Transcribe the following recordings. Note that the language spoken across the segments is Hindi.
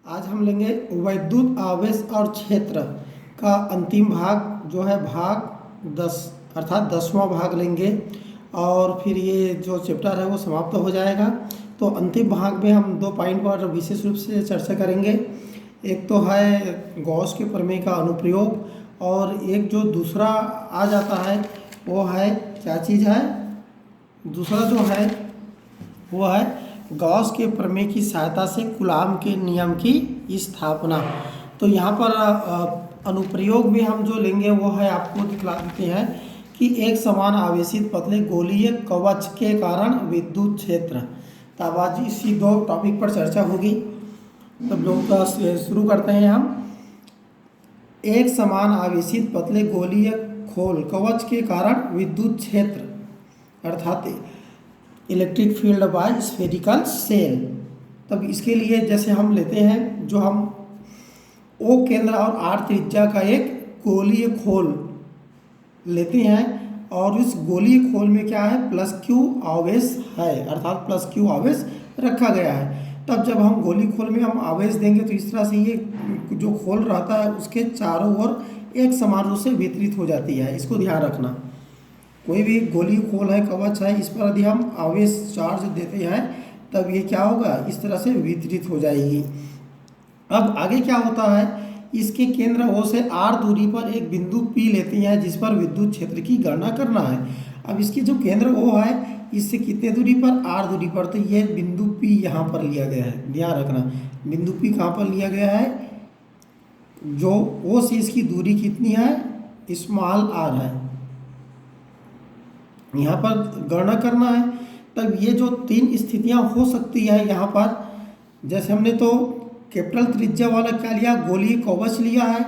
आज हम लेंगे वैद्युत आवेश और क्षेत्र का अंतिम भाग जो है भाग 10 अर्थात 10वां भाग लेंगे और फिर ये जो चैप्टर है वो समाप्त हो जाएगा। तो अंतिम भाग में हम दो पॉइंट पर विशेष रूप से चर्चा करेंगे। एक तो है गॉस के प्रमेय का अनुप्रयोग और एक जो दूसरा आ जाता है वो है क्या चीज़ है, दूसरा जो है वो है गॉस के प्रमेय की सहायता से कूलाम के नियम की स्थापना। तो यहाँ पर अनुप्रयोग में हम जो लेंगे वो है, आपको दिखला देते हैं कि एक समान आवेशित पतले गोलीय कवच के कारण विद्युत क्षेत्र। तो आज इसी दो टॉपिक पर चर्चा होगी। तो लोग शुरू करते हैं हम। एक समान आवेशित पतले गोलीय खोल कवच के कारण विद्युत क्षेत्र अर्थात electric field by spherical shell. तब इसके लिए जैसे हम लेते हैं, जो हम O केंद्र और R त्रिज्या का एक गोलीय खोल लेते हैं और उस गोलीय खोल में क्या है, प्लस क्यू आवेश है अर्थात प्लस क्यू आवेश रखा गया है। तब जब हम गोली खोल में हम आवेश देंगे तो इस तरह से ये जो खोल रहता है उसके चारों ओर एक समान रूप से वितरित हो जाती है। इसको ध्यान रखना। कोई भी गोली खोल है, कवच है, इस पर यदि हम आवेश चार्ज देते हैं तब ये क्या होगा, इस तरह से वितरित हो जाएगी। अब आगे क्या होता है, इसके केंद्र O से R दूरी पर एक बिंदु P लेते हैं जिस पर विद्युत क्षेत्र की गणना करना है। अब इसकी जो केंद्र O है इससे कितने दूरी पर, R दूरी पर। तो ये बिंदु P यहाँ पर लिया गया है, ध्यान रखना। बिंदु P कहाँ पर लिया गया है, जो O से इसकी दूरी कितनी है, स्मॉल r है, यहाँ पर गणना करना है। तब ये जो तीन स्थितियाँ हो सकती है यहाँ पर, जैसे हमने तो कैपिटल त्रिज्या वाला क्या लिया, गोलीय कवच लिया है।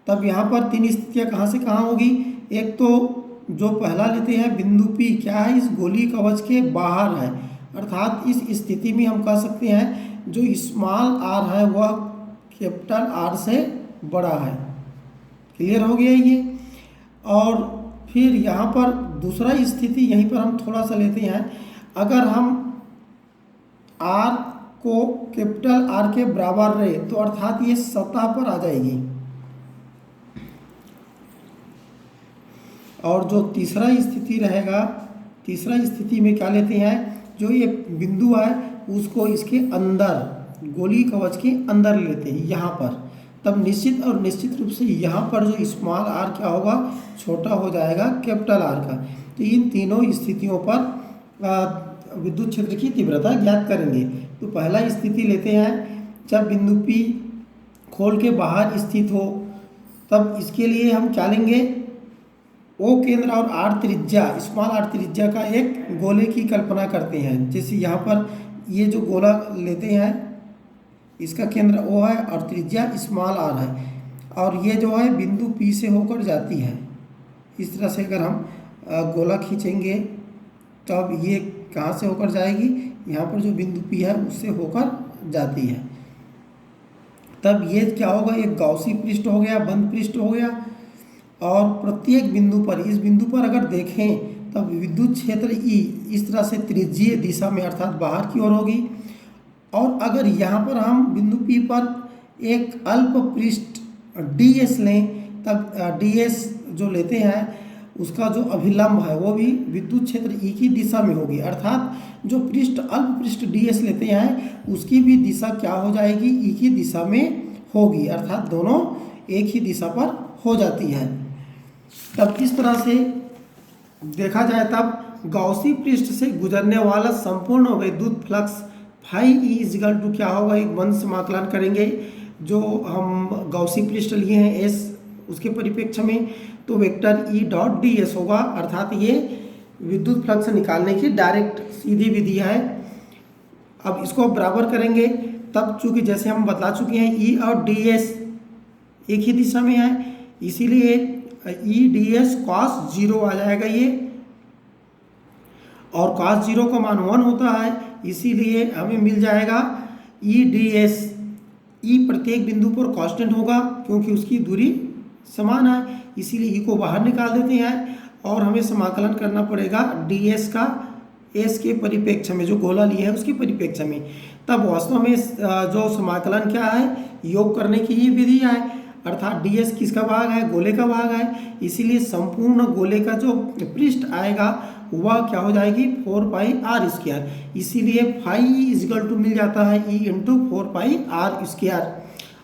तब यहाँ पर तीन स्थितियाँ कहाँ से कहाँ होगी। एक तो जो पहला लेते हैं बिंदु P क्या है, इस गोलीय कवच के बाहर है, अर्थात इस स्थिति में हम कह सकते हैं जो स्मॉल r है वह कैपिटल R से बड़ा है। क्लियर हो गया ये। और फिर यहाँ पर दूसरा स्थिति यहीं पर हम थोड़ा सा लेते हैं, अगर हम R को कैपिटल R के बराबर रहे तो अर्थात ये सतह पर आ जाएगी। और जो तीसरा स्थिति रहेगा, तीसरा स्थिति में क्या लेते हैं, जो ये बिंदु है उसको इसके अंदर गोली कवच के अंदर लेते हैं यहाँ पर। तब निश्चित और निश्चित रूप से यहाँ पर जो स्मॉल r क्या होगा, छोटा हो जाएगा कैपिटल R का। तो इन तीनों स्थितियों पर विद्युत क्षेत्र की तीव्रता ज्ञात करेंगे। तो पहला स्थिति लेते हैं, जब बिंदु P खोल के बाहर स्थित हो, तब इसके लिए हम क्या लेंगे, O केंद्र और R त्रिज्या, स्मॉल r त्रिज्या का एक गोले की कल्पना करते हैं। जैसे यहाँ पर ये जो गोला लेते हैं, इसका केंद्र O है और त्रिज्या स्मॉल r है, और ये जो है बिंदु P से होकर जाती है। इस तरह से अगर हम गोला खींचेंगे तब ये कहाँ से होकर जाएगी, यहाँ पर जो बिंदु P है उससे होकर जाती है। तब ये क्या होगा, एक गॉसी पृष्ठ हो गया, बंद पृष्ठ हो गया। और प्रत्येक बिंदु पर, इस बिंदु पर अगर देखें तब विद्युत क्षेत्र E इस तरह से त्रिज्यीय दिशा में अर्थात बाहर की ओर होगी। और अगर यहाँ पर हम बिंदु P पर एक अल्प पृष्ठ ds लें, तब ds जो लेते हैं उसका जो अभिलंब है वो भी विद्युत क्षेत्र E की दिशा में होगी, अर्थात जो पृष्ठ अल्प पृष्ठ ds लेते हैं उसकी भी दिशा क्या हो जाएगी, E की दिशा में होगी, अर्थात दोनों एक ही दिशा पर हो जाती है। तब इस तरह से देखा जाए तब गॉसी पृष्ठ से गुजरने वाला संपूर्ण विद्युत flux phi E is equal to क्या होगा, एक वंश समाकलन करेंगे जो हम गॉसी पृष्ठ लिए हैं एस, उसके परिप्रेक्ष्य में तो vector E dot D S होगा, अर्थात ये विद्युत फ्लक्स निकालने की डायरेक्ट सीधी विधि है। अब इसको बराबर करेंगे, तब चूंकि जैसे हम बता चुके हैं ई और डी एस एक ही दिशा में है, इसीलिए ई डी एस कॉस 0 आ जाएगा ये, और कॉस 0 का मान 1 होता है, इसीलिए हमें मिल जाएगा ई डी एस। ई प्रत्येक बिंदु पर कांस्टेंट होगा क्योंकि उसकी दूरी समान है, इसीलिए ई को बाहर निकाल देते हैं और हमें समाकलन करना पड़ेगा डी एस का एस के परिप्रेक्ष्य में, जो गोला लिए है उसके परिप्रेक्ष्य में, तब वास्तव में जो समाकलन क्या है, योग करने की ही विधि है, अर्थात ds किसका भाग है, गोले का भाग है। इसीलिए संपूर्ण गोले का जो पृष्ठ आएगा वह क्या हो जाएगी, 4πr²। इसीलिए फाई इजगल टू मिल जाता है E इंटू 4πr²,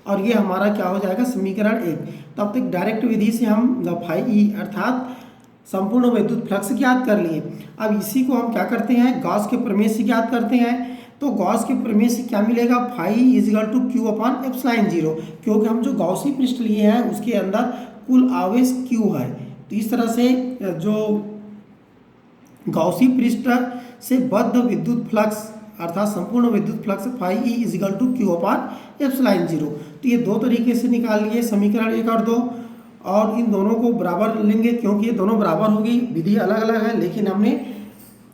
और ये हमारा क्या हो जाएगा, समीकरण 1। तब तक डायरेक्ट विधि से हम फाई ई अर्थात संपूर्ण विद्युत फ्लक्स ज्ञात कर लिए। अब इसी को हम क्या करते हैं, गॉस के प्रमेय से ज्ञात करते हैं। तो गॉस के प्रमेय से क्या मिलेगा, फाई इजगल टू Q/ε0, क्योंकि हम जो गॉसी पृष्ठ लिए हैं उसके अंदर कुल आवेश Q है। तो इस तरह से जो गॉसी पृष्ठ से बद्ध विद्युत फ्लक्स अर्थात संपूर्ण विद्युत flux phi E is equal to Q/ε0। तो ये दो तरीके से निकाल लिए, समीकरण 1 और 2, और इन दोनों को बराबर लेंगे क्योंकि ये दोनों बराबर होगी, विधि अलग अलग है, लेकिन हमने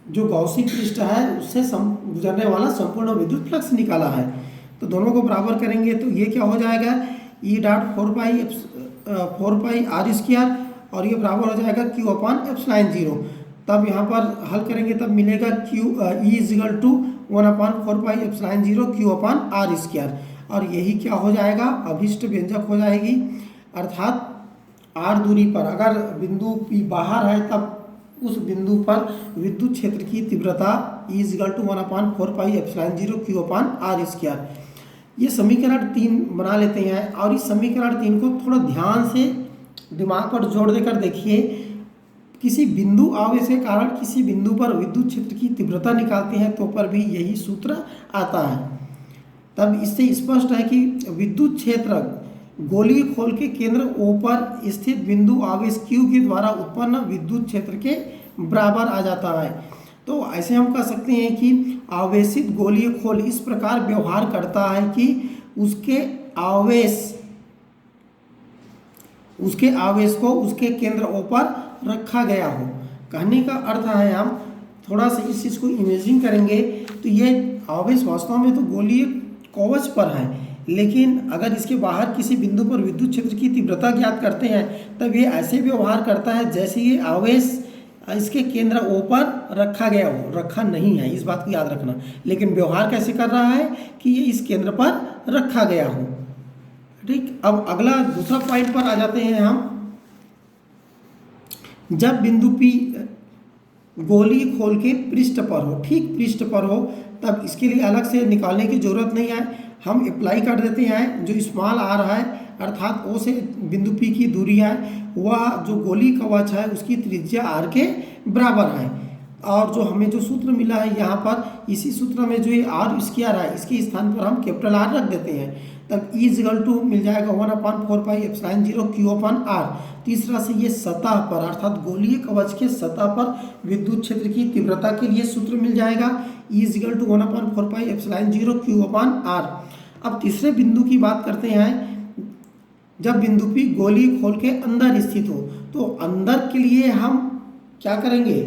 जो गॉसी पृष्ठ है उससे गुजरने वाला संपूर्ण विद्युत फ्लक्स निकाला है। तो दोनों को बराबर करेंगे तो ये क्या हो जाएगा, E डॉट 4πr², और ये बराबर हो जाएगा Q/ε0। तब यहाँ पर हल करेंगे तब मिलेगा E इजगल टू 1/4πε0 Q/r², और यही क्या हो जाएगा, अभिष्ट व्यंजक हो जाएगी। अर्थात r दूरी पर अगर बिंदु P बाहर है तब उस बिंदु पर विद्युत क्षेत्र की तीव्रता E इजगल टू 1/4πε0 Q/r²। ये समीकरण 3 बना लेते हैं, और इस समीकरण 3 को थोड़ा ध्यान से दिमाग पर जोड़ देकर देखिए। किसी बिंदु आवेश के कारण किसी बिंदु पर विद्युत क्षेत्र की तीव्रता निकालते हैं तो पर भी यही सूत्र आता है। तब इससे स्पष्ट है कि विद्युत क्षेत्र गोलीय खोल के केंद्र O पर स्थित बिंदु आवेश Q के द्वारा उत्पन्न विद्युत क्षेत्र के बराबर आ जाता है। तो ऐसे हम कह सकते हैं कि आवेशित गोलीय खोल इस प्रकार व्यवहार करता है कि उसके आवेश को उसके केंद्र O पर रखा गया हो। कहने का अर्थ है, हम थोड़ा सा इस चीज़ को इमेजिन करेंगे तो ये आवेश वास्तव में तो गोलीय कवच पर है, लेकिन अगर इसके बाहर किसी बिंदु पर विद्युत क्षेत्र की तीव्रता ज्ञात करते हैं तब ये ऐसे व्यवहार करता है जैसे ये आवेश इसके केंद्र O पर रखा गया हो। रखा नहीं है, इस बात को याद रखना, लेकिन व्यवहार कैसे कर रहा है कि ये इस केंद्र पर रखा गया हो। ठीक, अब अगला दूसरा पॉइंट पर आ जाते हैं हम। जब बिंदु P गोली खोल के पृष्ठ पर हो, ठीक पृष्ठ पर हो, तब इसके लिए अलग से निकालने की जरूरत नहीं है, हम अप्लाई कर देते हैं। जो स्मॉल r है अर्थात O से बिंदु P की दूरी है, वह जो गोली कवच है उसकी त्रिज्या r के बराबर है। और जो हमें जो सूत्र मिला है यहाँ पर, इसी सूत्र में जो ये r² है इसके स्थान पर हम कैपिटल R रख देते हैं। तब E इजगल टू मिल जाएगा 1/4πε0 Q/r। तीसरा से ये सतह पर अर्थात गोलीय कवच के सतह पर विद्युत क्षेत्र की तीव्रता के लिए सूत्र मिल जाएगा E इजगल टू 1/4πε0 Q/r। अब तीसरे बिंदु की बात करते हैं। जब बिंदु P गोली खोल के अंदर स्थित हो, तो अंदर के लिए हम क्या करेंगे,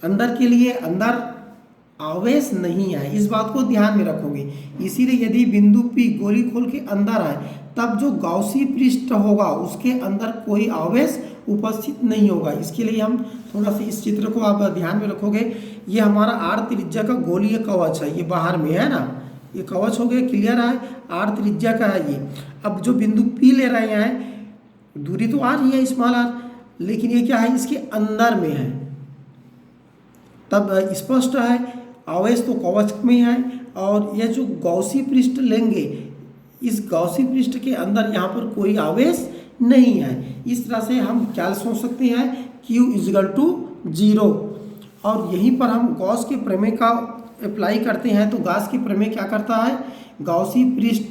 अंदर के लिए अंदर आवेश नहीं है, इस बात को ध्यान में रखोगे। इसीलिए यदि बिंदु P गोली खोल के अंदर है तब जो गॉसी पृष्ठ होगा उसके अंदर कोई आवेश उपस्थित नहीं होगा। इसके लिए हम थोड़ा सा इस चित्र को आप ध्यान में रखोगे। ये हमारा r त्रिज्या का गोलीय कवच है, ये बाहर में है ना, ये कवच हो गया, क्लियर है, r त्रिज्या का है ये। अब जो बिंदु P ले रहे हैं, दूरी तो r ही है स्मॉल r, लेकिन ये क्या है, इसके अंदर में है। तब स्पष्ट है आवेश तो कवच में है, और यह जो गॉसी पृष्ठ लेंगे इस गॉसी पृष्ठ के अंदर यहाँ पर कोई आवेश नहीं है। इस तरह से हम क्या सोच सकते हैं, Q इजगल टू 0। और यहीं पर हम गॉस के प्रमेय का अप्लाई करते हैं। तो गॉस के प्रमेय क्या करता है, गॉसी पृष्ठ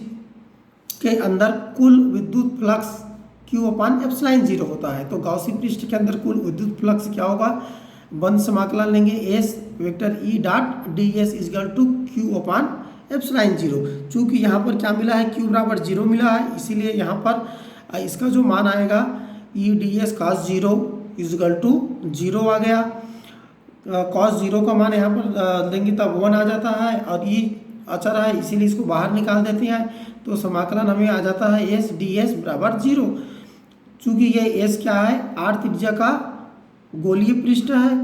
के अंदर कुल विद्युत फ्लक्स Q/ε0 होता है। तो गॉसी पृष्ठ के अंदर कुल विद्युत फ्लक्स क्या होगा, बंद समाकलन लेंगे S vector E dot ds is equal to Q/ε0। चूँकि यहाँ पर क्या मिला है, Q बराबर 0 मिला है, इसीलिए यहाँ पर इसका जो मान आएगा E ds cos 0 is equal to 0 आ गया। cos 0 का मान यहाँ पर देंगे तब 1 आ जाता है, और E अचर है इसीलिए इसको बाहर निकाल देते हैं। तो समाकलन हमें आ जाता है S ds बराबर 0। चूँकि ये S क्या है, r त्रिज्या का गोलीय पृष्ठ है,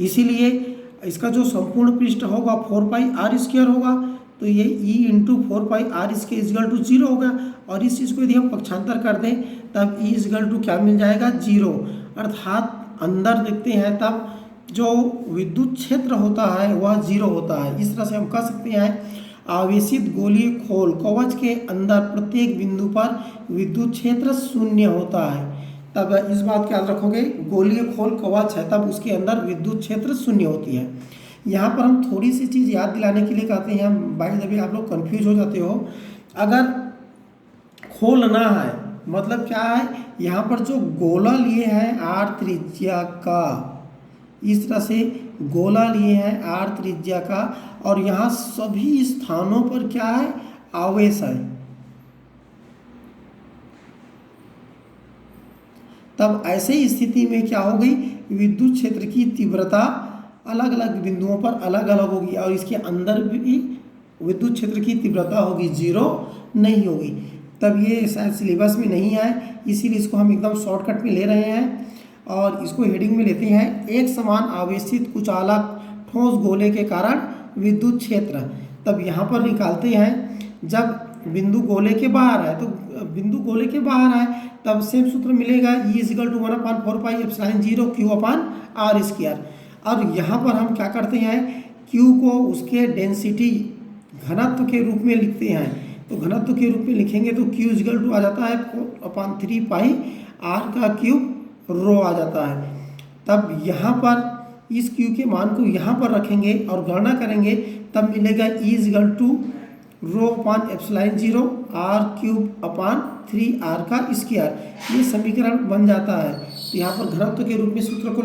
इसीलिए इसका जो संपूर्ण पृष्ठ होगा 4πr² होगा, तो ये E into 4πr² is equal to 0 होगा। और इस चीज़ को यदि हम पक्षांतर कर दें तब E इजगल टू क्या मिल जाएगा, 0। अर्थात अंदर देखते हैं तब जो विद्युत क्षेत्र होता है वह 0 होता है। इस तरह से हम कह सकते हैं आवेशित गोलीय खोल कवच के अंदर प्रत्येक बिंदु पर विद्युत क्षेत्र 0 होता है। तब इस बात का याद रखोगे, गोलीय खोल कवच है तब उसके अंदर विद्युत क्षेत्र 0 होती है। यहाँ पर हम थोड़ी सी चीज़ याद दिलाने के लिए कहते हैं, बाई द वे आप लोग कंफ्यूज हो जाते हो। अगर खोलना है मतलब क्या है, यहाँ पर जो गोला लिए हैं r त्रिज्या का, इस तरह से गोला लिए हैं r त्रिज्या का, और यहाँ सभी स्थानों पर क्या है, आवेश है। तब ऐसे स्थिति में क्या हो गई, विद्युत क्षेत्र की तीव्रता अलग अलग बिंदुओं पर अलग अलग होगी और इसके अंदर भी विद्युत क्षेत्र की तीव्रता होगी, 0 नहीं होगी। तब ये शायद सिलेबस में नहीं है, इसीलिए इसको हम एकदम शॉर्टकट में ले रहे हैं और इसको हेडिंग में लेते हैं, एक समान आवेशित कुचालक ठोस गोले के कारण विद्युत क्षेत्र। तब यहाँ पर निकालते हैं, जब बिंदु गोले के बाहर है, तो बिंदु गोले के बाहर है तब सेम सूत्र मिलेगा, E इजगल टू 1/4πε0 Q/r²। और यहाँ पर हम क्या करते हैं, Q को उसके डेंसिटी घनत्व के रूप में लिखते हैं। तो घनत्व के रूप में लिखेंगे तो Q इजगल टू आ जाता है 4/3πr³ रो आ जाता है। तब यहाँ पर इस Q के मान को यहाँ पर रखेंगे और गणना करेंगे, तब मिलेगा E इजगल टू ρ/ε0 r³/3r²। ये समीकरण बन जाता है। तो यहाँ पर घनत्व के रूप में सूत्र को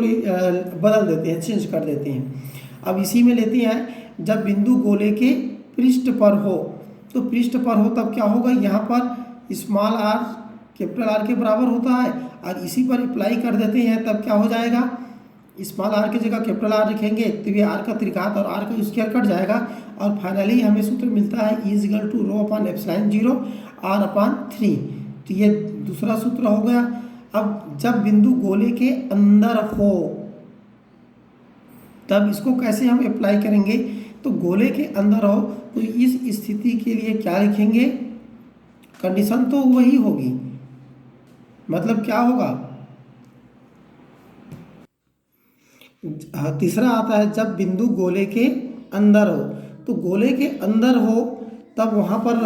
बदल देते हैं, चेंज कर देते हैं। अब इसी में लेते हैं, जब बिंदु गोले के पृष्ठ पर हो, तो पृष्ठ पर हो तब क्या होगा, यहाँ पर स्मॉल r कैपिटल R के बराबर होता है और इसी पर अप्लाई कर देते हैं, तब क्या हो जाएगा, स्मॉल r की जगह कैपिटल R लिखेंगे तो ये r का त्रिघात और r का स्क्वायर कट जाएगा और फाइनली हमें सूत्र मिलता है E इजगल टू ρ/ε0 r/3। तो ये दूसरा सूत्र हो गया। अब जब बिंदु गोले के अंदर हो तब इसको कैसे हम अप्लाई करेंगे, तो गोले के अंदर हो तो इस स्थिति के लिए क्या लिखेंगे, कंडीशन तो वही होगी, मतलब क्या होगा, तीसरा आता है जब बिंदु गोले के अंदर हो। तो गोले के अंदर हो तब वहाँ पर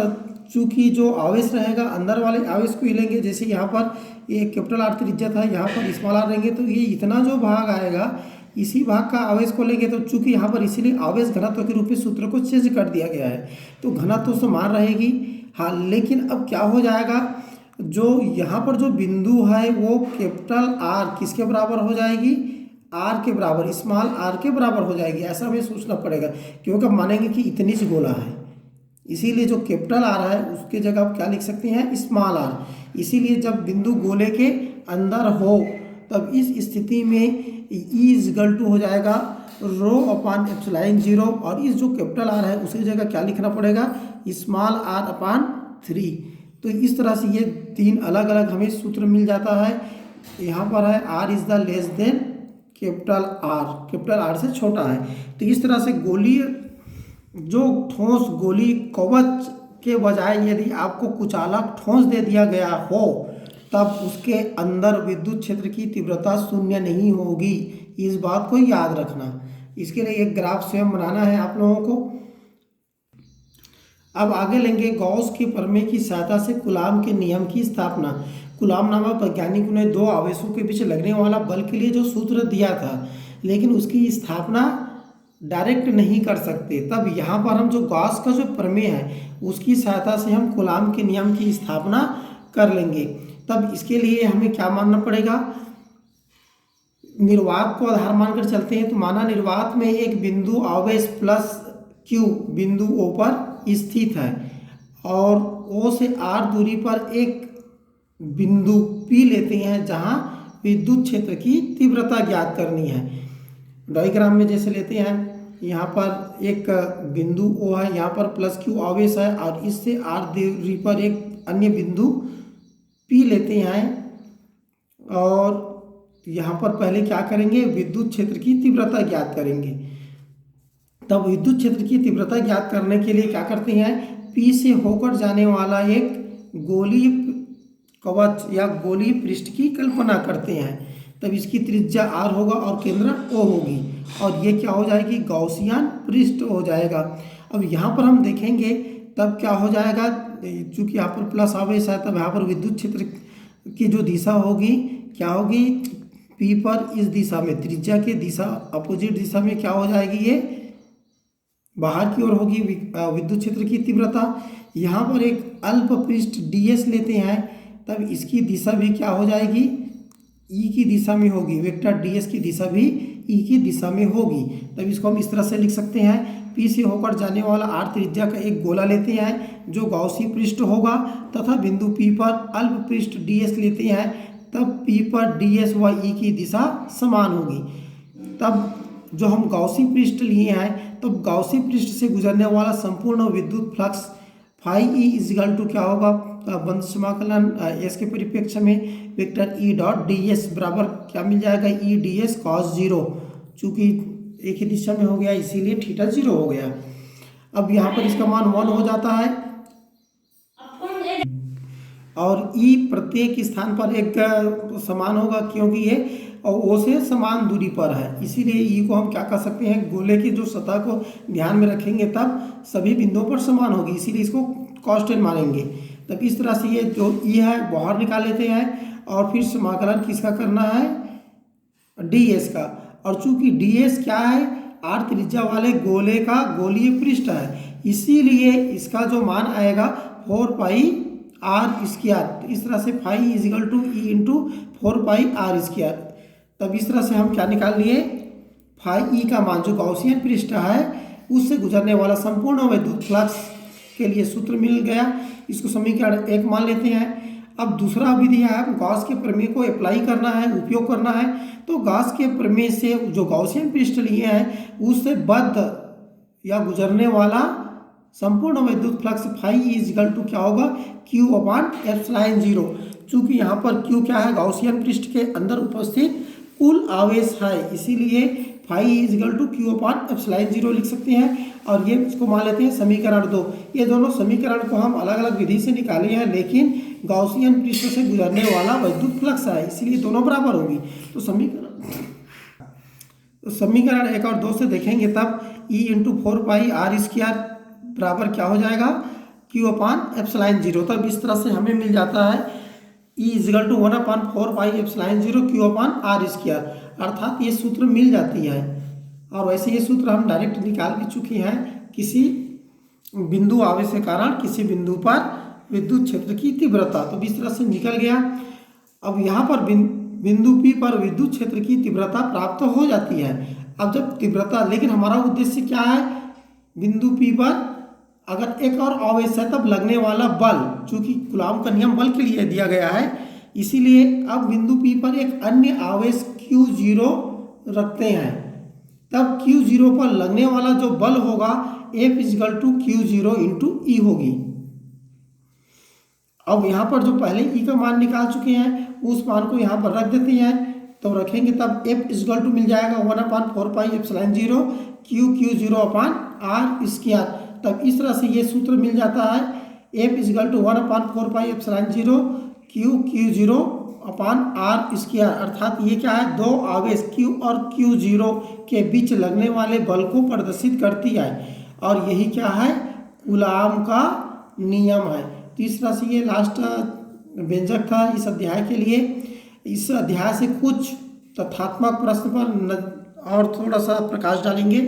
चूंकि जो आवेश रहेगा अंदर वाले आवेश को ही लेंगे। जैसे यहाँ पर ये कैपिटल R त्रिज्या था, यहाँ पर स्मॉल r लेंगे तो ये इतना जो भाग आएगा इसी भाग का आवेश को लेंगे। तो चूंकि यहाँ पर इसीलिए आवेश घनत्व के रूप में सूत्र को चेंज कर दिया गया है, तो घनत्व समान रहेगी। हाँ, लेकिन अब क्या हो जाएगा, जो यहाँ पर जो बिंदु है वो कैपिटल R किसके बराबर हो जाएगी, R के बराबर, स्मॉल r के बराबर हो जाएगी। ऐसा हमें सोचना पड़ेगा क्योंकि हम मानेंगे कि इतनी सी गोला है, इसीलिए जो कैपिटल R है उसके जगह आप क्या लिख सकते हैं, स्मॉल r। इसीलिए जब बिंदु गोले के अंदर हो तब इस स्थिति में E इजगल टू हो जाएगा ρ/ε0 और इस जो कैपिटल R है उसकी जगह क्या लिखना पड़ेगा, स्मॉल r/3। तो इस तरह से ये तीन अलग अलग हमें सूत्र मिल जाता है। यहाँ पर है R is the less than capital R, capital R से छोटा है। तो इस तरह से गोलीय जो ठोस गोली कवच के बजाय यदि आपको कुचालक ठोस दे दिया गया हो तब उसके अंदर विद्युत क्षेत्र की तीव्रता 0 नहीं होगी। इस बात को याद रखना। इसके लिए एक ग्राफ स्वयं बनाना है आप लोगों को। अब आगे लेंगे गॉस के प्रमेय की सहायता से कूलाम के नियम की स्थापना। कूलाम नामक वैज्ञानिक ने दो आवेशों के बीच लगने वाला बल के लिए जो सूत्र दिया था, लेकिन उसकी स्थापना डायरेक्ट नहीं कर सकते। तब यहाँ पर हम जो गॉस का जो प्रमेय है उसकी सहायता से हम कूलाम के नियम की स्थापना कर लेंगे। तब इसके लिए हमें क्या मानना पड़ेगा, निर्वात को आधार मानकर चलते हैं। तो माना निर्वात में एक बिंदु आवेश प्लस Q बिंदु O पर स्थित है और O से R दूरी पर एक बिंदु P लेते हैं जहां विद्युत क्षेत्र की तीव्रता ज्ञात करनी है। डायग्राम में जैसे लेते हैं, यहाँ पर एक बिंदु O है, यहाँ पर प्लस Q आवेश है और इससे R दूरी पर एक अन्य बिंदु P लेते हैं और यहाँ पर पहले क्या करेंगे, विद्युत क्षेत्र की तीव्रता ज्ञात करेंगे। तब विद्युत क्षेत्र की तीव्रता ज्ञात करने के लिए क्या करते हैं, P से होकर जाने वाला एक गोलीय कवच या गोलीय पृष्ठ की कल्पना करते हैं। तब इसकी त्रिज्या r होगा और केंद्र O होगी, और ये क्या हो जाएगी, गॉसियन पृष्ठ हो जाएगा। अब यहाँ पर हम देखेंगे तब क्या हो जाएगा, चूंकि यहाँ पर प्लस आवेश है, तब यहाँ पर विद्युत क्षेत्र की जो दिशा होगी क्या होगी, P पर इस दिशा में त्रिज्या के दिशा अपोजिट दिशा में क्या हो जाएगी, ये बाहर की ओर होगी विद्युत क्षेत्र की तीव्रता। यहाँ पर एक अल्प पृष्ठ ds लेते हैं, तब इसकी दिशा भी क्या हो जाएगी, E की दिशा में होगी, वेक्टर ds की दिशा भी E की दिशा में होगी। तब इसको हम इस तरह से लिख सकते हैं, P से होकर जाने वाला r त्रिज्या का एक गोला लेते हैं जो गॉसी पृष्ठ होगा, तथा बिंदु P पर अल्प पृष्ठ ds लेते हैं, तब P पर ds व E की दिशा समान होगी। तब जो हम गॉसी पृष्ठ लिए हैं, तो गॉसी पृष्ठ से गुजरने वाला संपूर्ण विद्युत flux phi E is equal to क्या होगा, बंद समाकलन एस के परिप्रेक्ष्य में vector E dot D S बराबर क्या मिल जाएगा, E D S cos zero, चूँकि एक ही दिशा में हो गया इसीलिए थीटा जीरो हो गया। अब यहाँ पर इसका मान 1 हो जाता है, और ई प्रत्येक स्थान पर एक समान होगा क्योंकि ये ओ से समान दूरी पर है, इसीलिए ई को हम क्या कर सकते हैं, गोले की जो सतह को ध्यान में रखेंगे तब सभी बिंदुओं पर समान होगी, इसीलिए इसको कांस्टेंट मानेंगे। तब इस तरह से ये जो ई है बाहर निकाल लेते हैं, और फिर समाकलन किसका करना है, डी एस का। और चूंकि डी एस क्या है, आर त्रिज्या वाले गोले का गोलीय पृष्ठ है, इसीलिए इसका जो मान आएगा 4 पाई आर स्क्वायर। इस तरह से phi is equal to E into 4 pi R square. तब इस तरह से हम क्या निकाल लिए, फाई ई का मान जो गॉसियन पृष्ठ है उससे गुजरने वाला संपूर्ण विद्युत फ्लक्स के लिए सूत्र मिल गया। इसको समीकरण 1 मान लेते हैं। अब दूसरा विधि है, गॉस के प्रमेय को अप्लाई करना है, उपयोग करना है। तो गॉस के प्रमेय से जो गॉसियन पृष्ठ लिए हैं उससे बद्ध या गुजरने वाला संपूर्ण विद्युत फ्लक्स फाई इजिकल टू क्या होगा, क्यू अपान एप्सिलॉन जीरो। चूंकि यहाँ पर क्यू क्या है, गॉसियन पृष्ठ के अंदर उपस्थित कुल आवेश है, इसीलिए phi is equal to Q upon epsilon zero लिख सकते हैं। और ये इसको मान लेते हैं समीकरण 2। ये दोनों समीकरण को हम अलग अलग विधि से निकाले हैं, लेकिन गॉसियन पृष्ठ से गुजरने वाला विद्युत फ्लक्स है, इसलिए दोनों बराबर होगी। तो समीकरण 1 और 2 से देखेंगे तब E into 4 pi R square बराबर क्या हो जाएगा, क्यू अपान एप्सिलॉन जीरो। तब इस तरह से हमें मिल जाता है E is equal to 1/4 pi epsilon zero Q upon R square, अर्थात ये सूत्र मिल जाती है। और वैसे ये सूत्र हम डायरेक्ट निकाल भी चुके हैं, किसी बिंदु आवेश के कारण किसी बिंदु पर विद्युत क्षेत्र की तीव्रता, तो इस तरह से निकल गया। अब यहाँ पर बिंदु P पर विद्युत क्षेत्र की तीव्रता प्राप्त हो जाती है। अब जब तीव्रता, लेकिन हमारा उद्देश्य क्या है, बिंदु P पर अगर एक और आवेश है तब लगने वाला बल, चूंकि कूलॉम का नियम बल के लिए दिया गया है, इसीलिए अब बिंदु P पर एक अन्य आवेश Q0 रखते हैं। तब Q0 पर लगने वाला जो बल होगा F is equal to Q0 into E होगी। अब यहाँ पर जो पहले ई का मान निकाल चुके हैं उस मान को यहाँ पर रख देते हैं, तो रखेंगे तब F इजिकल टू मिल जाएगा 1/4 pi epsilon zero Q0 upon R square. तब इस तरह से ये सूत्र मिल जाता है, F is equal to 1/4 pi epsilon zero Q0 upon R square, अर्थात ये क्या है, दो आवेश Q और Q0 के बीच लगने वाले बल को प्रदर्शित करती है, और यही क्या है, कूलॉम का नियम है। तो इस तरह से ये लास्ट व्यंजक था इस अध्याय के लिए। इस अध्याय से कुछ तथ्यात्मक प्रश्न पर और थोड़ा सा प्रकाश डालेंगे।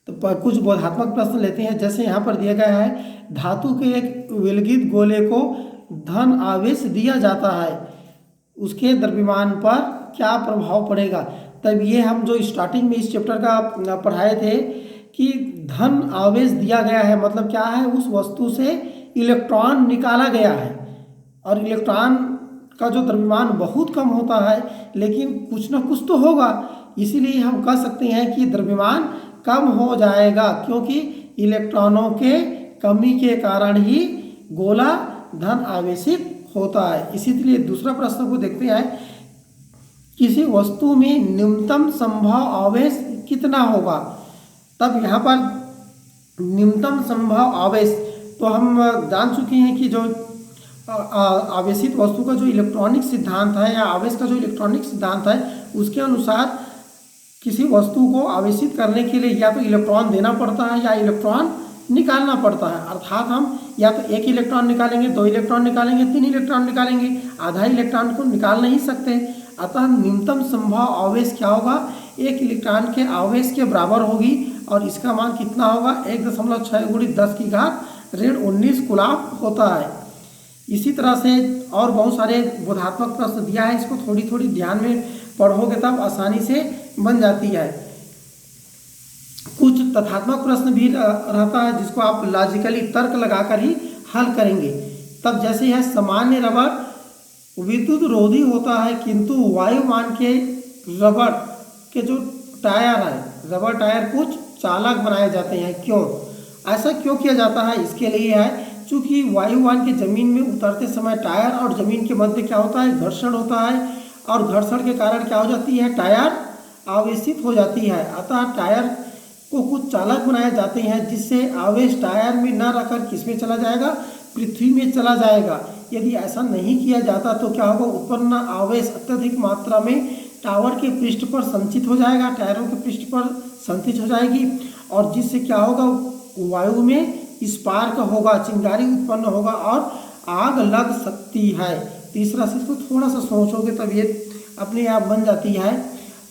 तो कुछ बोधात्मक प्रश्न लेते हैं। जैसे यहाँ पर दिया गया है, धातु के एक विलगित गोले को धन आवेश दिया जाता है, उसके द्रव्यमान पर क्या प्रभाव पड़ेगा। तब ये हम जो स्टार्टिंग में इस चैप्टर का पढ़ाए थे कि धन आवेश दिया गया है मतलब क्या है, उस वस्तु से इलेक्ट्रॉन निकाला गया है, और इलेक्ट्रॉन का जो द्रव्यमान बहुत कम होता है, लेकिन कुछ ना कुछ तो होगा, इसीलिए हम कह सकते हैं कि द्रव्यमान कम हो जाएगा, क्योंकि इलेक्ट्रॉनों के कमी के कारण ही गोला धन आवेशित होता है। इसीलिए दूसरा प्रश्न को देखते हैं किसी वस्तु में न्यूनतम संभव आवेश कितना होगा। तब यहाँ पर न्यूनतम संभव आवेश, तो हम जान चुके हैं कि जो आवेशित वस्तु का जो इलेक्ट्रॉनिक सिद्धांत है या आवेश का जो इलेक्ट्रॉनिक सिद्धांत है उसके अनुसार किसी वस्तु को आवेशित करने के लिए या तो इलेक्ट्रॉन देना पड़ता है या इलेक्ट्रॉन निकालना पड़ता है। अर्थात हम या तो एक इलेक्ट्रॉन निकालेंगे, दो इलेक्ट्रॉन निकालेंगे, तीन इलेक्ट्रॉन निकालेंगे, आधा इलेक्ट्रॉन को निकाल नहीं सकते। अतः न्यूनतम संभव आवेश क्या होगा, एक इलेक्ट्रॉन के आवेश के बराबर होगी और इसका मान कितना होगा 1.6 × 10⁻19 कूलम्ब होता है। इसी तरह से और बहुत सारे बोधात्मक प्रश्न दिया है, इसको थोड़ी थोड़ी ध्यान में पढ़ोगे तब आसानी से बन जाती है। कुछ तथ्यात्मक प्रश्न भी रहता है जिसको आप लॉजिकली तर्क लगाकर ही हल करेंगे। तब जैसे है सामान्य रबड़ विद्युत रोधी होता है किंतु वायुयान के रबड़ के जो टायर है, रबड़ टायर कुछ चालक बनाए जाते हैं। क्यों ऐसा क्यों किया जाता है, इसके लिए है चूँकि वायुयान के जमीन में उतरते समय टायर और जमीन के मध्य क्या होता है, घर्षण होता है और घर्षण के कारण क्या हो जाती है, टायर आवेशित हो जाती है। अतः टायर को कुछ चालक बनाए जाते हैं जिससे आवेश टायर में न रहकर किस में चला जाएगा, पृथ्वी में चला जाएगा। यदि ऐसा नहीं किया जाता तो क्या होगा, उत्पन्न आवेश अत्यधिक मात्रा में टावर के पृष्ठ पर संचित हो जाएगा, टायरों के पृष्ठ पर संचित हो जाएगी और जिससे क्या होगा, वायु में स्पार्क होगा, चिंगारी उत्पन्न होगा और आग लग सकती है। तीसरा से इसको थोड़ा सा सोचोगे तब ये अपने आप बन जाती है।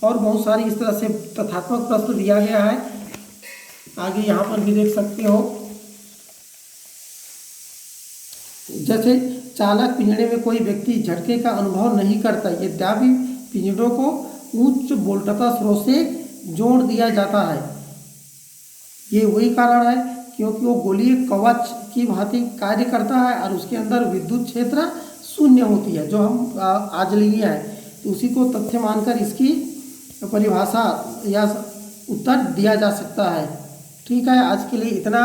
और बहुत सारी इस तरह से तथ्यात्मक प्रश्न दिया गया है, आगे यहाँ पर भी देख सकते हो। जैसे चालक पिंजड़े में कोई व्यक्ति झटके का अनुभव नहीं करता, यद्यपि पिंजड़ों को उच्च वोल्टता स्रोत से जोड़ दिया जाता है। ये वही कारण है क्योंकि वो गोलीय कवच की भांति कार्य करता है और उसके अंदर विद्युत क्षेत्र शून्य होती है, जो हम आज लिए हैं। तो उसी को तथ्य मानकर इसकी परिभाषा या उत्तर दिया जा सकता है। ठीक है, आज के लिए इतना।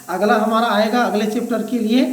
अगला हमारा आएगा अगले चैप्टर के लिए।